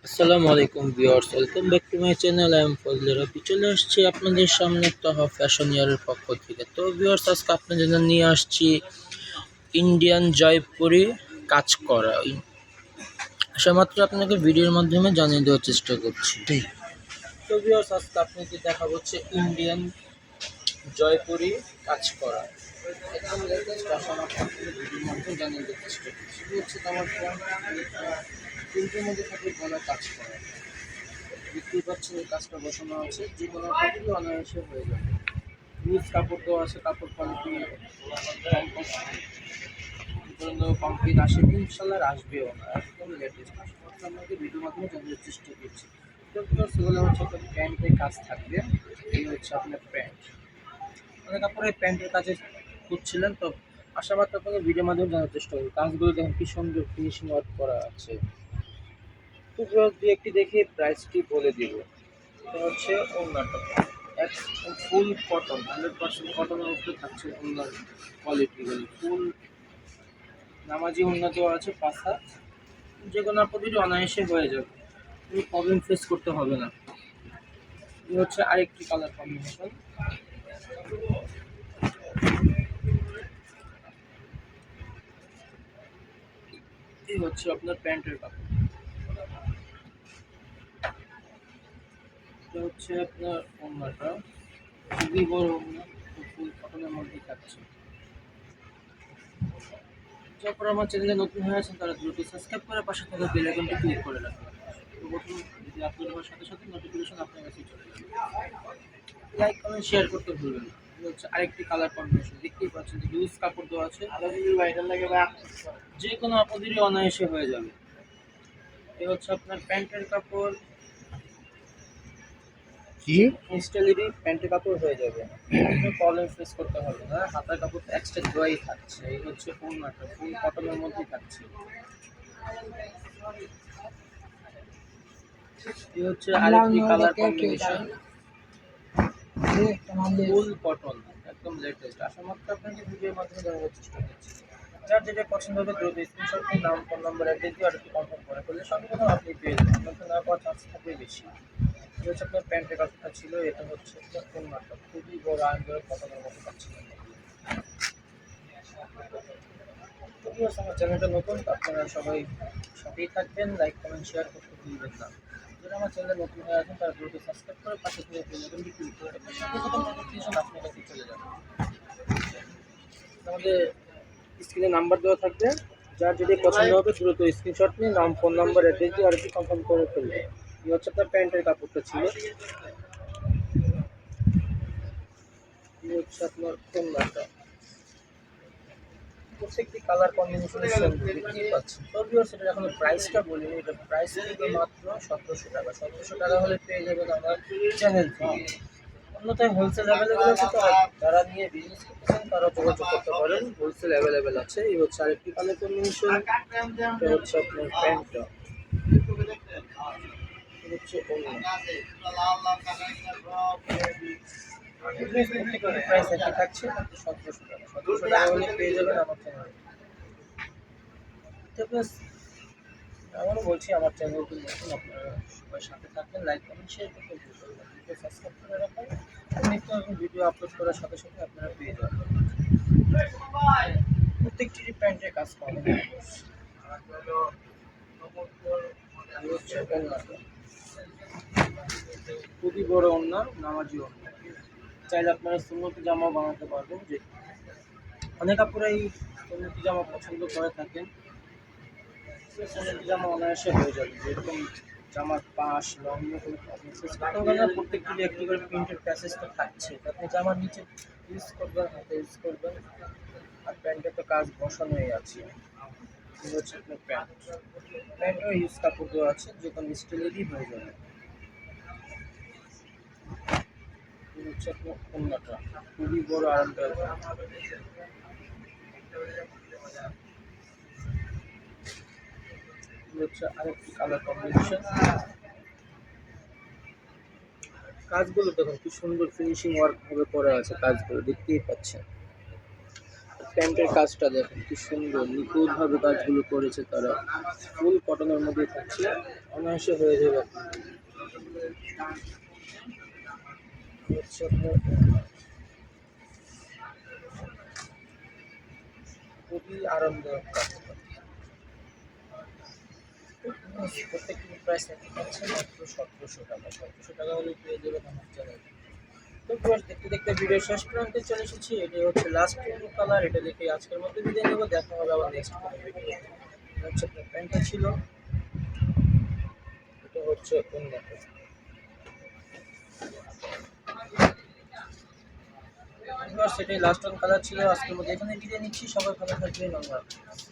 আসসালামু আলাইকুম viewers, welcome back to my channel. I am Fazle Rabbi. চলে আসছি আপনাদের সামনে তাহা ফ্যাশন ইয়ারের পক্ষ থেকে। তো ভিউয়ার্স, আজকে আপনাদের জন্য নিয়ে আসছি ইন্ডিয়ান জয়পুরি কাজ করা। আশা মাত্র আপনাকে ভিডিওর মাধ্যমে জানিয়ে দেওয়ার চেষ্টা করছি। তো ভিউয়ার্স, আজকে আপনাকে দেখা হচ্ছে ইন্ডিয়ান জয়পুরি কাজ করা। একদম লেটেস্ট, আশা মাত্র আপনাকে ভিডিওর মাধ্যমে জানিয়ে দেওয়ার চেষ্টা করছি। শুধু হচ্ছে আমার প্রিন্টের মধ্যে থাকে গলা কাজ করা। দেখতে পাচ্ছেন এই কাজটা বসানো আছে, যে কোনো কাপড়ই অনায়াসে হয়ে যাবে। লুজ কাপড় দেওয়া আছে, কাপড় কোয়ালিটি কমপ্লিট আসে, ইনশাল্লাহ আসবেও না, একদম লেটেস্ট। আপনাকে ভিডিওর মাধ্যমে জানার চেষ্টা করছি। তো সেগুলো হচ্ছে আপনার প্যান্টের কাজ থাকবে। এই হচ্ছে আপনার প্যান্ট। অনেক কাপড়ে প্যান্টের কাজে খুঁজছিলেন, তো আশাবাদ আপনাকে ভিডিওর মাধ্যমে জানার চেষ্টা করি। কাজগুলো দেখেন কি সুন্দর ফিনিশিং ওয়ার্ক করা আছে। তো দু একটি দেখে প্রাইসটি বলে দিব। এটা হচ্ছে ওড়নাটা, ফুল কটন, 100% কটনের উপরে থাকছে ওড়নার কোয়ালিটিগুলো। ফুল নামাজি ওড়না দেওয়া আছে, পাঁচ হাত, যে কোনো প্রতিটি অনায়াসে হয়ে যাবে, কোনো প্রবলেম ফেস করতে হবে না। এই হচ্ছে আরেকটি কালার কম্বিনেশন। এই হচ্ছে আপনার প্যান্টের কাপড়। এটা হচ্ছে আপনার ওড়নাটা, খুবই বড় ওড়না, ফুল কটনের মধ্যে থাকছে। তারপর আমার চ্যানেলে নতুন হয়ে আছেন তারা দ্রুত সাবস্ক্রাইব করে পাশে থাকা বেল আইকনটি ক্লিক করে রাখবেন। নতুন ভিডিও আপলোড হওয়ার সাথে সাথে নোটিফিকেশন আপনার কাছে চলে যাবে। লাইক কমেন্ট শেয়ার করতে ভুলবেন না। এটা হচ্ছে আরেকটি কালার কম্বিনেশন, দেখতেই পাচ্ছেন যে লুজ কাপড় দেওয়া আছে, যে কোনো আপদেরই অনায়াসে হয়ে যাবে। এ হচ্ছে আপনার প্যান্টের কাপড়, ইনস্টাইলেরই প্যান্টের কাপড় হয়ে যাবে, কোনো প্রবলেম ফেস করতে হবে না। হাতার কাপড় এক্সট্রা ধোয়াই থাকছে। এই হচ্ছে ওড়নাটা, ফুল কটনের মধ্যেই থাকছে। এই হচ্ছে আরেকটি কালার কম্বিনেশন, ফুল কটন, একদম লেটেস্ট। আশা মাত্র আপনাকে ভিডিওর মাধ্যমে জানানোর চেষ্টা করছি। যার যেটা পছন্দ হবে দ্রুত স্ক্রিনশট নিয়ে নাম, ফোন নাম্বার, অ্যাড্রেস দিয়ে আর একটু কনফার্ম করে ফেললে সঙ্গে কথা আপনি পেয়ে যাবেন, আপনাকে না পাওয়ার চান্স থাকবে বেশি। এটা হচ্ছে আপনার প্যান্টের কাপড়টা ছিল, এটা হচ্ছে আপনার ওড়নাটা, খুবই বড় আয়ন কটনের মতো পাচ্ছিলেন। আমার চ্যানেলটা নতুন, আপনারা সবাই সাথেই থাকবেন, লাইক কমেন্ট শেয়ার করতে ভুলবেন না। যারা আমার চ্যানেলে নতুন হয়ে আছেন তারা দ্রুত সাবস্ক্রাইব করে পাশে থেকে বেল ক্লিক করে রাখবেন, সাথে নোটিফিকেশন আপনার কাছে চলে যাবে। আমাদের স্ক্রিনে নাম্বার দেওয়া থাকবে, যার যদি পছন্দ হবে দ্রুত স্ক্রিনশট নিয়ে নাম, ফোন নাম্বার, অ্যাড্রেস দিয়ে আর একটু কনফার্ম করে ফেলবে। এই হচ্ছে আপনার প্যান্টের কাপড়টা ছিল, এই হচ্ছে আপনার ওড়নাটা। প্রত্যেকটি কালার কম্বিনেশনের সঙ্গে দেখতেই পাচ্ছি। তবে সেটা এখন প্রাইসটা বলিনি, এটা প্রাইস কিন্তু মাত্র 1700 টাকা। 1700 টাকা হলে পেয়ে যাবেন আমার চ্যানেল থেকে। অন্যথায় হোলসেল অ্যাভেলেবেল আছে, তো যারা নিয়ে বিজনেস করতেছেন তারা যোগাযোগ করতে পারেন, হোলসেল অ্যাভেলেবেল আছে। এই হচ্ছে আরেকটি কালার কম্বিনেশন, এটা হচ্ছে আপনার প্যান্টটা, এটা হচ্ছে ওড়না। প্রাইস একই থাকছে, 1700 টাকা। 1700 টাকা হলে পেয়ে যাবেন আমার চ্যানেল। আবারও বলছি, আমার চ্যানেলটি নতুন, আপনারা সবাই সাথে থাকবেন, লাইক কমেন্ট শেয়ার করতে ভুলবেন না, ভিডিও সাবস্ক্রাইব করে রাখবেন, নিত্য নতুন ভিডিও আপলোড করার সাথে সাথে আপনারা পেয়ে যাবেন। প্রত্যেকটি প্যান্টের কাজ করা হবে। হচ্ছে ওড়নাটা, খুবই বড় ওড়না, নামাজি ওড়না। চাইলে আপনারা সুন্নতি জামা বানাতে পারবেন, যে অনেক আপনারাই সুন্নতি জামা পছন্দ করে থাকেন। সুন্নতি জামা অনায়াসে হয়ে যাবে, যেরকম জামার পাশ লং কোনো প্রবলেম ফেস করতে হবে না। প্রত্যেকটি একটি করে প্রিন্টের প্যাসেজ তো থাকছে, আপনি জামার নিচে ইউজ করবেন, হাতে ইউজ করবেন, আর প্যান্টে তো কাজ বসানোই আছে। এই হচ্ছে আপনার প্যান্ট, প্যান্টও ইউজ কাপড় দেওয়া আছে, যে কোনো স্টাইলেরই হয়ে যাবে। এই হচ্ছে আপনার ওড়নাটা, খুবই বড় আরামদায়ক। এই হচ্ছে আরেকটি কালার কম্বিনেশন। কাজগুলো দেখুন কি সুন্দর ফিনিশিং ওয়ার্ক ভাবে করা আছে, কাজগুলো দেখতেই পাচ্ছেন। প্যান্টের কাজটা দেখেন কি সুন্দর নিখুঁতভাবে কাজগুলো করেছে তারা। ফুল কটনের মধ্যে থাকছে, অনায়াসে হয়ে যাবে আপনার। হচ্ছে আপনার খুবই আরামদায়ক কাজ। প্রত্যেকটি প্রাইস আপনি পাচ্ছেন মাত্র 1700 টাকা। 1700 টাকা হলে পেয়ে যাবেন আমার চ্যানেল। তো ভিউয়ার্স, দেখতে দেখতে ভিডিও শেষ প্রান্তে চলে এসেছি। এটাই হচ্ছে লাস্ট কালার। এটা দেখে আজকের মতো বিদায় নেবো। দেখা হবে আবার নেক্সট কোনো ভিডিও। এটা হচ্ছে আপনার প্যান্টটা ছিল, এটা হচ্ছে অন্যটা। ভিউয়ার্স, এটাই লাস্ট কালার ছিল। আজকের মতো এখানে বিদায় নিচ্ছি। সবাই ভালো থাকবেন। আল্লাহ হাফেজ।